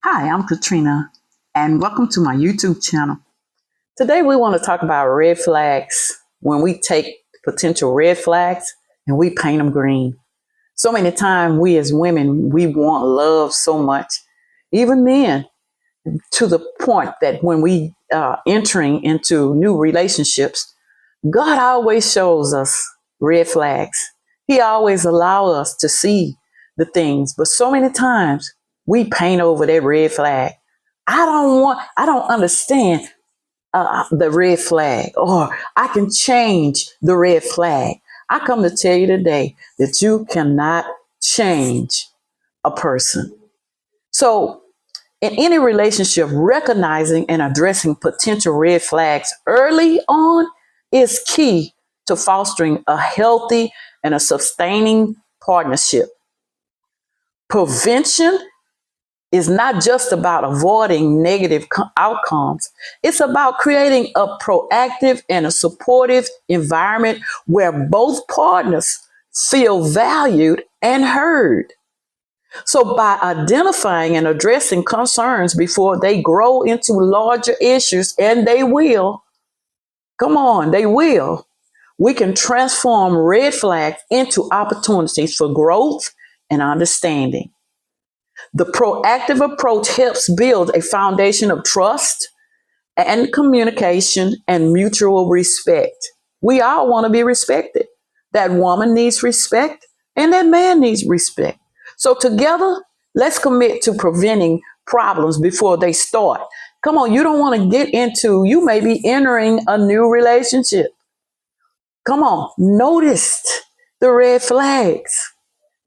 Hi, I'm Katrina, and welcome to my YouTube channel. Today, we want to talk about red flags when we take potential red flags and we paint them green. So many times, we as women, we want love so much, even men, to the point that when we entering into new relationships, God always shows us red flags. He always allows us to see the things, but so many times we paint over that red flag. I don't understand the red flag, or I can change the red flag. I come to tell you today that you cannot change a person. So, in any relationship, recognizing and addressing potential red flags early on is key to fostering a healthy and a sustaining partnership. Prevention is not just about avoiding negative outcomes. It's about creating a proactive and a supportive environment where both partners feel valued and heard. So, by identifying and addressing concerns before they grow into larger issues, and they will, come on, they will, we can transform red flags into opportunities for growth and understanding. The proactive approach helps build a foundation of trust and communication and mutual respect. We all want to be respected. That woman needs respect and that man needs respect. So together, let's commit to preventing problems before they start. Come on, you don't want to get into, you may be entering a new relationship. Come on, notice the red flags.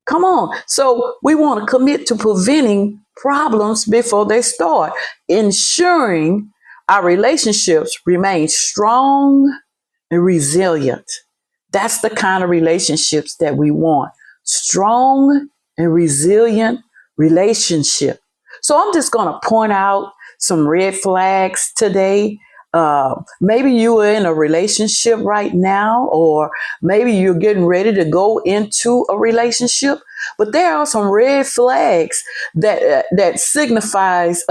Come on. So we want to commit to preventing problems before they start, ensuring our relationships remain strong and resilient. That's the kind of relationships that we want. Strong and resilient relationship. So I'm just going to point out some red flags today. Maybe you are in a relationship right now, or maybe you're getting ready to go into a relationship. But there are some red flags that signifies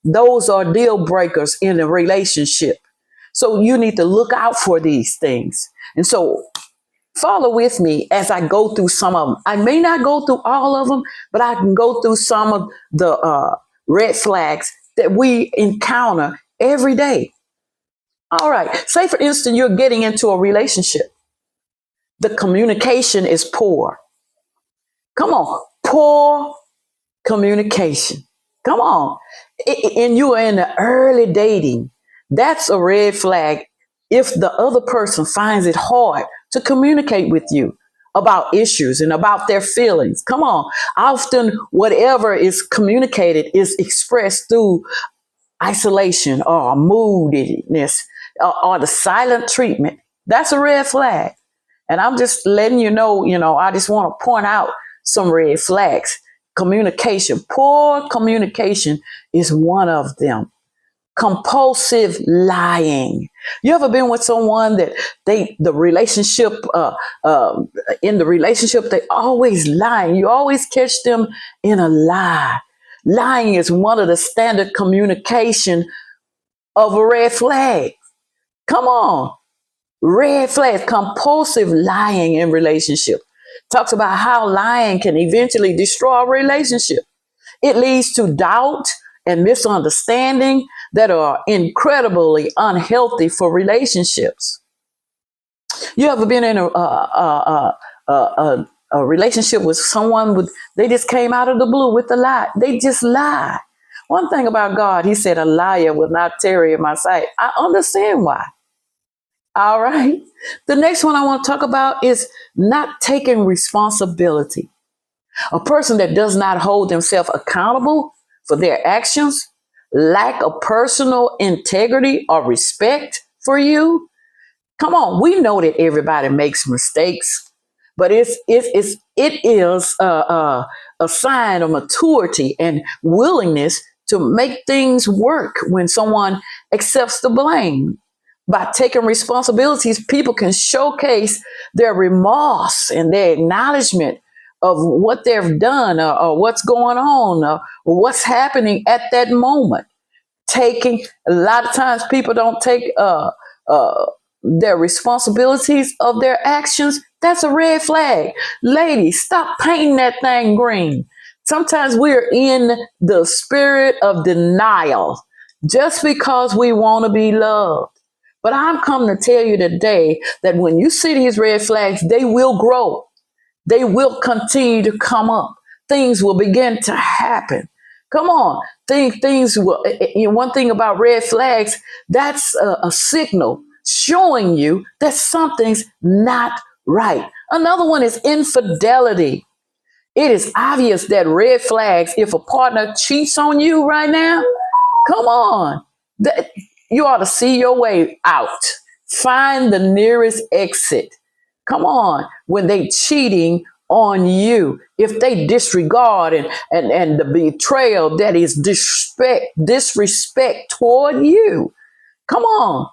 those are deal breakers in a relationship. So you need to look out for these things. And so follow with me as I go through some of them. I may not go through all of them, but I can go through some of the red flags that we encounter every day. All right. Say, for instance, you're getting into a relationship. The communication is poor. Come on. Poor communication. Come on. And you are in the early dating. That's a red flag if the other person finds it hard to communicate with you about issues and about their feelings. Come on. Often, whatever is communicated is expressed through isolation or moodiness or the silent treatment. That's a red flag. And I'm just letting I just want to point out some red flags. Communication, poor communication is one of them. Compulsive lying. You ever been with someone that the relationship, in the relationship, they always lying. You always catch them in a lie. Lying is one of the standard communication of a red flag. Come on. Red flags, compulsive lying in relationship. Talks about how lying can eventually destroy a relationship. It leads to doubt and misunderstanding that are incredibly unhealthy for relationships. You ever been in a relationship with someone they just came out of the blue with a lie? They just lie. One thing about God, he said, a liar will not tarry in my sight. I understand why. All right. The next one I want to talk about is not taking responsibility. A person that does not hold themselves accountable for their actions, lack of personal integrity or respect for you. Come on, we know that everybody makes mistakes, but it is a sign of maturity and willingness to make things work when someone accepts the blame. By taking responsibilities, people can showcase their remorse and their acknowledgement of what they've done, or what's going on, or what's happening at that moment. Taking a lot of times people don't take uh, their responsibilities of their actions. That's a red flag. Ladies, stop painting that thing green. Sometimes we're in the spirit of denial just because we want to be loved. But I'm coming to tell you today that when you see these red flags, they will grow. They will continue to come up. Things will begin to happen. Come on, things will. One thing about red flags, that's a signal showing you that something's not right. Another one is infidelity. It is obvious that red flags, if a partner cheats on you right now, come on, that, you ought to see your way out. Find the nearest exit. Come on, when they cheating on you, if they disregard and the betrayal that is disrespect toward you, come on.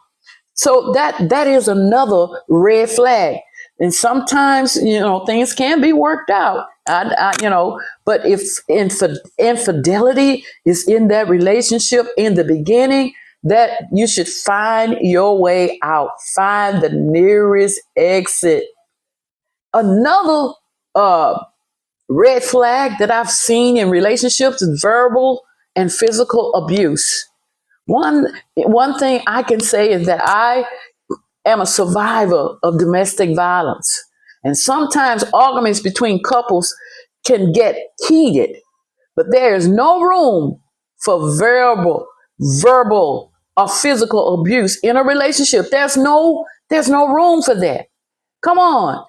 So that is another red flag. And sometimes, things can be worked out. But if infidelity is in that relationship in the beginning, that you should find your way out. Find the nearest exit. Another red flag that I've seen in relationships is verbal and physical abuse. One thing I can say is that I am a survivor of domestic violence. And sometimes arguments between couples can get heated, but there is no room for verbal or physical abuse in a relationship. There's no room for that. Come on.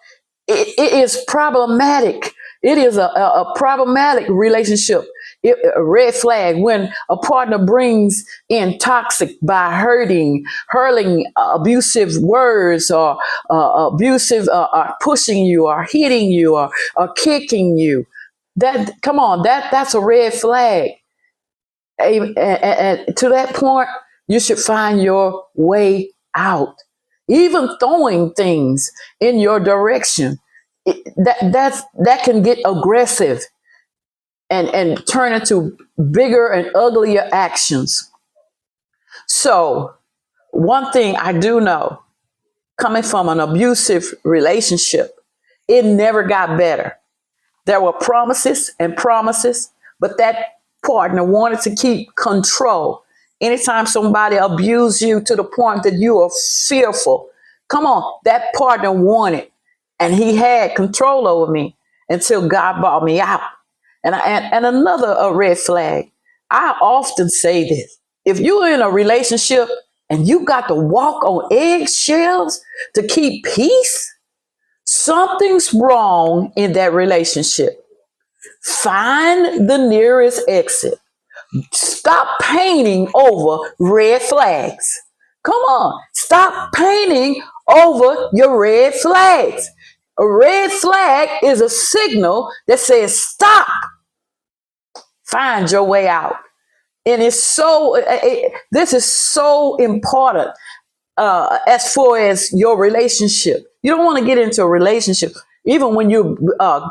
It is problematic. It is a problematic relationship. A red flag when a partner brings in toxic by hurling abusive words, or abusive, or pushing you, or hitting you, or kicking you. Come on, that's a red flag. And to that point, you should find your way out. Even throwing things in your direction, that can get aggressive and turn into bigger and uglier actions. So, one thing I do know, coming from an abusive relationship, it never got better. There were promises and promises, but that partner wanted to keep control. Anytime somebody abused you to the point that you are fearful, come on, that partner wanted, and he had control over me until God brought me out. And another red flag, I often say this: if you're in a relationship and you got to walk on eggshells to keep peace, something's wrong in that relationship. Find the nearest exit. Stop painting over red flags. Come on, stop painting over your red flags. A red flag is a signal that says stop. Find your way out. And this is so important as far as your relationship. You don't want to get into a relationship, even when you're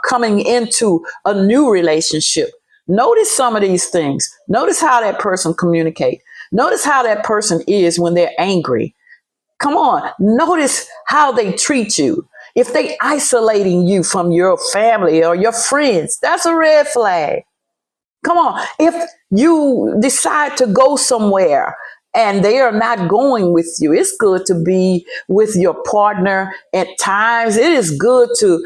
coming into a new relationship. Notice some of these things. Notice how that person communicates. Notice how that person is when they're angry. Come on. Notice how they treat you. If they isolating you from your family or your friends, that's a red flag. Come on. If you decide to go somewhere and they are not going with you, it's good to be with your partner at times. It is good to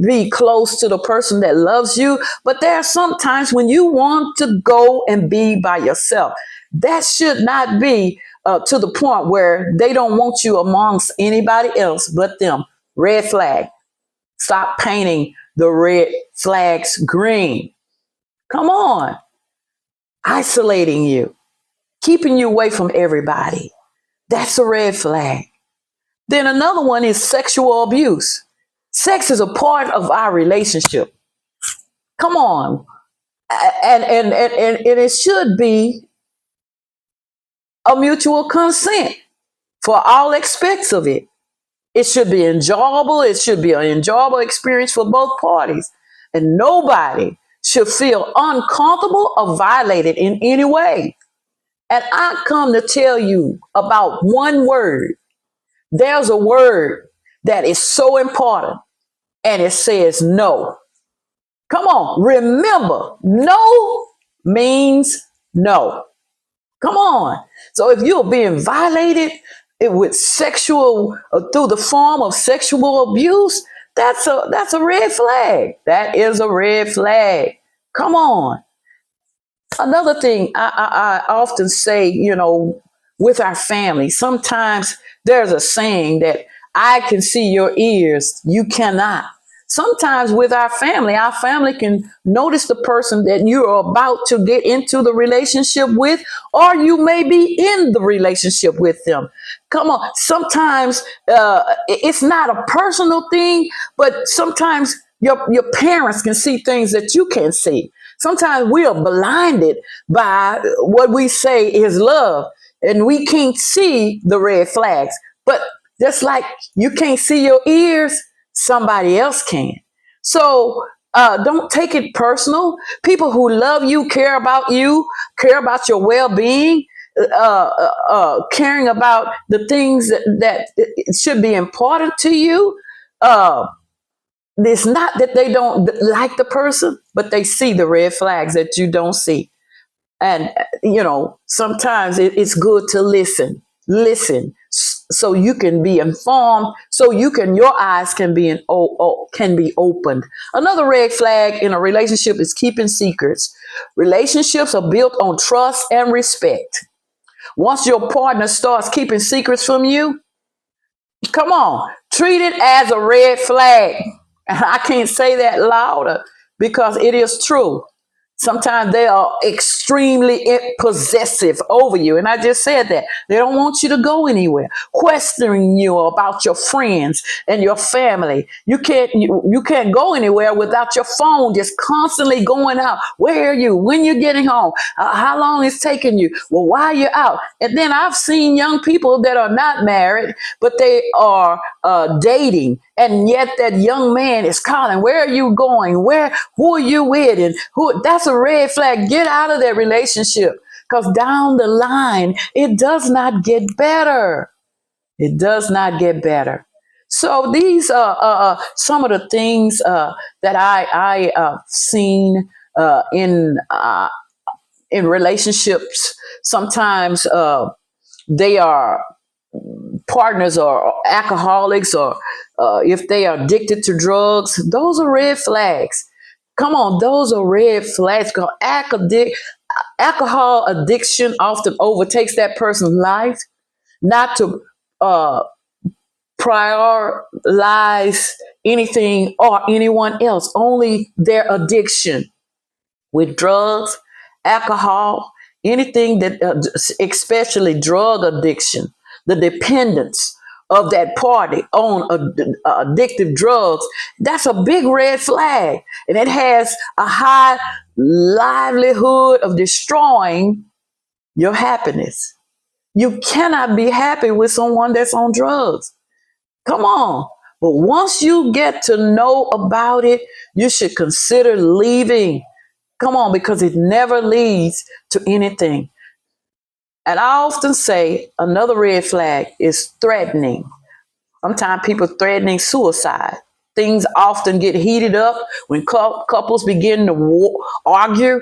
be close to the person that loves you. But there are some times when you want to go and be by yourself. That should not be to the point where they don't want you amongst anybody else but them. Red flag. Stop painting the red flags green. Come on. Isolating you, keeping you away from everybody. That's a red flag. Then another one is sexual abuse. Sex is a part of our relationship. Come on. And it should be a mutual consent for all aspects of it. It should be enjoyable. It should be an enjoyable experience for both parties. And nobody should feel uncomfortable or violated in any way. And I come to tell you about one word. There's a word that is so important, and it says no. Come on, remember, no means no. Come on. So if you're being violated with sexual, through the form of sexual abuse, that's a red flag. That is a red flag. Come on. Another thing I often say, with our family, sometimes there's a saying that I can see your ears, you cannot. Sometimes with our family can notice the person that you're about to get into the relationship with, or you may be in the relationship with them. Come on. Sometimes it's not a personal thing, but sometimes your parents can see things that you can't see. Sometimes we are blinded by what we say is love, and we can't see the red flags. But just like you can't see your ears, somebody else can. So don't take it personal. People who love you, care about your well-being, caring about the things that should be important to you. It's not that they don't like the person, but they see the red flags that you don't see. And, sometimes it's good to listen so you can be informed, so your eyes can be opened. Another red flag in a relationship is keeping secrets. Relationships are built on trust and respect. Once your partner starts keeping secrets from you, come on, treat it as a red flag. And I can't say that louder because it is true. Sometimes they are extremely possessive over you. And I just said that. They don't want you to go anywhere. Questioning you about your friends and your family. You can't go anywhere without your phone just constantly going out. Where are you? When you're getting home? How long it's taking you? Well, why are you out? And then I've seen young people that are not married, but they are dating. And yet that young man is calling, where are you going? Who are you with? And that's a red flag. Get out of that relationship, because down the line, it does not get better. It does not get better. So these are some of the things that I seen in relationships. Sometimes they are partners or alcoholics, or if they are addicted to drugs. Those are red flags. Come on, those are red flags. Alcohol addiction often overtakes that person's life, not to prioritize anything or anyone else, only their addiction with drugs, alcohol, anything that, especially drug addiction, the dependence of that party on addictive drugs. That's a big red flag. And it has a high livelihood of destroying your happiness. You cannot be happy with someone that's on drugs. Come on. But once you get to know about it, you should consider leaving. Come on, because it never leads to anything. And I often say another red flag is threatening. Sometimes people threatening suicide. Things often get heated up when couples begin to argue,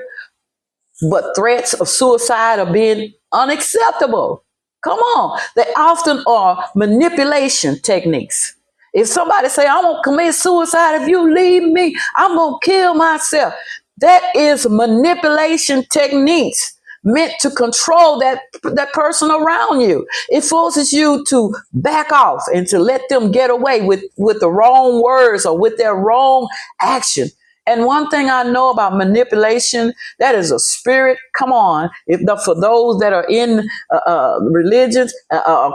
but threats of suicide are being unacceptable. Come on. They often are manipulation techniques. If somebody say, I'm going to commit suicide if you leave me, I'm going to kill myself. That is manipulation techniques meant to control that person around you. It forces you to back off and to let them get away with the wrong words or with their wrong action. And one thing I know about manipulation, that is a spirit. Come on. For those that are in religions,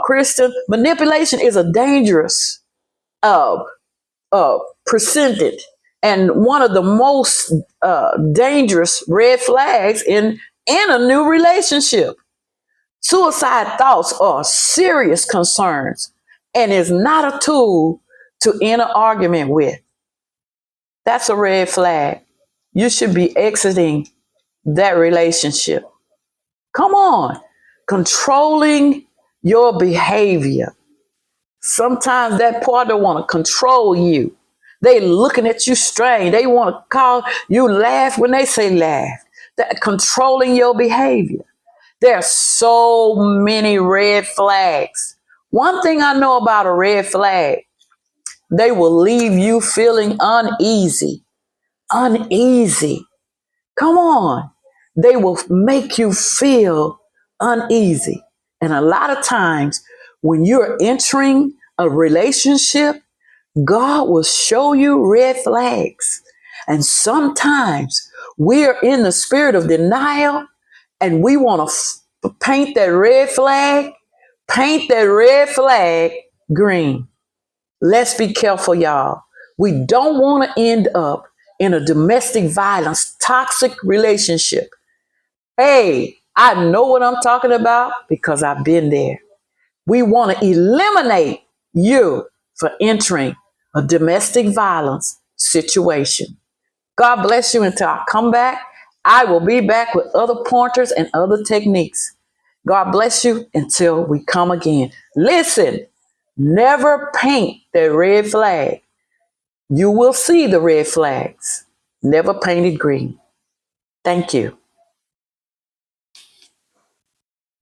Christian, manipulation is a dangerous percentage. And one of the most dangerous red flags in a new relationship. Suicide thoughts are serious concerns. and is not a tool to end an argument with, that's a red flag. You should be exiting that relationship. Come on. Controlling your behavior. Sometimes that partner want to control you. They looking at you strange. They want to call you laugh when they say laugh. That controlling your behavior. There are so many red flags. One thing I know about a red flag, they will leave you feeling uneasy. Uneasy. Come on. They will make you feel uneasy. And a lot of times when you're entering a relationship, God will show you red flags. And sometimes we're in the spirit of denial and we want to paint that red flag green. Let's be careful, y'all. We don't want to end up in a domestic violence, toxic relationship. Hey, I know what I'm talking about because I've been there. We want to eliminate you for entering a domestic violence situation. God bless you until I come back. I will be back with other pointers and other techniques. God bless you until we come again. Listen, never paint that red flag. You will see the red flags. Never paint it green. Thank you.